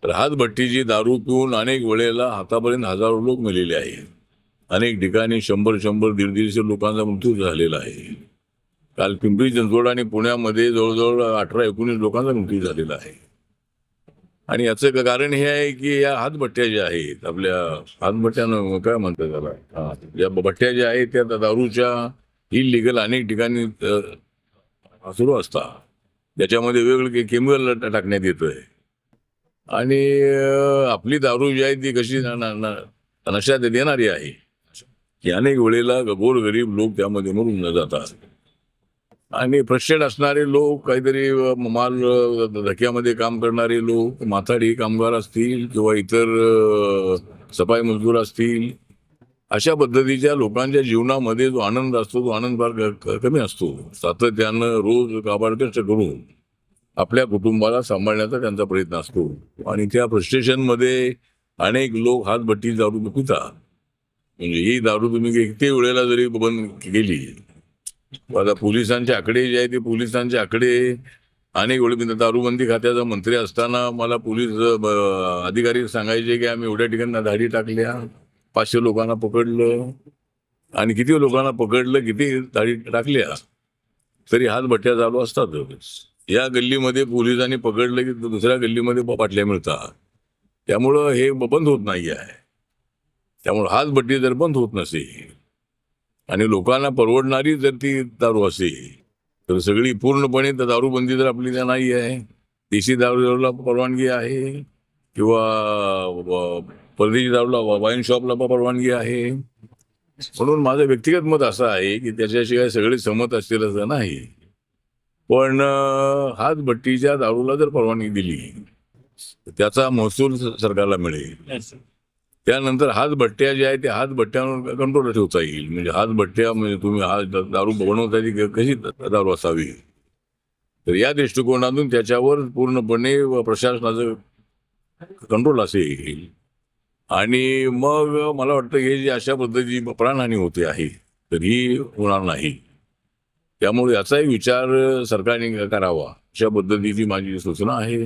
तर हातभट्टीची दारू पिऊन अनेक वेळेला हातापर्यंत हजारो लोक मेलेले आहेत. अनेक ठिकाणी 100 दीडशे लोकांचा मृत्यू झालेला आहे. काल पिंपरी चिंचवड आणि पुण्यामध्ये जवळजवळ 18-19 लोकांचा मृत्यू झालेला आहे. आणि याचं कारण हे आहे की या हातभट्ट्या ज्या आहेत, आपल्या हातभट्ट्यानं काय म्हणतात त्याला, या भट्ट्या ज्या आहेत त्या दारूच्या इलिगल अनेक ठिकाणी सुरू असतात. त्याच्यामध्ये वेगवेगळे केमिकल टाकण्यात येतंय. आणि आपली दारू जी आहे ती कशी नशात देणारी आहे की अनेक वेळेला गोरगरीब लोक त्यामध्ये मरून जातात. आणि फ्रस्ट्रेट असणारे लोक, काहीतरी माल धक्क्यामध्ये काम करणारे लोक, माथाडी कामगार असतील किंवा इतर सफाई मजदूर असतील, अशा पद्धतीच्या लोकांच्या जीवनामध्ये जो आनंद असतो तो आनंद फार कमी असतो. सातत्यानं रोज काबाड कष्ट करून आपल्या कुटुंबाला सांभाळण्याचा त्यांचा प्रयत्न असतो. आणि त्या फ्रस्ट्रेशनमध्ये अनेक लोक हातभट्टी दारू पितात. म्हणजे ही दारू तुम्ही किती वेळेला जरी बंद केली, आता पोलिसांचे आकडे जे आहे ते पोलिसांचे आकडे अनेक वेळी, दारूबंदी खात्याचा मंत्री असताना मला पोलीस अधिकारी सांगायचे की आम्ही एवढ्या ठिकाणी धाडी टाकल्या, 500 लोकांना पकडलं. आणि किती लोकांना पकडलं, किती धाडी टाकल्या, तरी हातभट्ट्या चालू असतात. या गल्लीमध्ये पोलिसांनी पकडलं की दुसऱ्या गल्लीमध्ये बाटल्या मिळतात. त्यामुळं हे बंद होत नाही आहे. त्यामुळे हातभट्टी जर बंद होत नसेल आणि लोकांना परवडणारी जर ती दारू असेल, तर सगळी पूर्णपणे दारूबंदी जर आपली त्या नाही आहे, देशी दारूला परवानगी आहे किंवा परदेशी दारूला वाईन शॉपला परवानगी आहे. म्हणून माझं व्यक्तिगत मत असं आहे की त्याच्याशिवाय सगळे सहमत असतील असं नाही. पण हातभट्टीच्या दारूला जर परवानगी दिली तर त्याचा महसूल सरकारला मिळेल. त्यानंतर हातभट्ट्या ज्या आहेत त्या हातभट्ट्यांवर कंट्रोल ठेवता येईल. म्हणजे हातभट्ट्या म्हणजे तुम्ही दारू बनवता ती कशी दारू असावी, तर या दृष्टिकोनातून त्याच्यावर पूर्णपणे प्रशासनाचं कंट्रोल असेल. आणि मग मला वाटतं हे जे अशा पद्धतीची प्राणहानी होते आहे तर ही होणार नाही. त्यामुळे याचाही विचार सरकारने करावा, अशा पद्धतीची माझी सूचना आहे.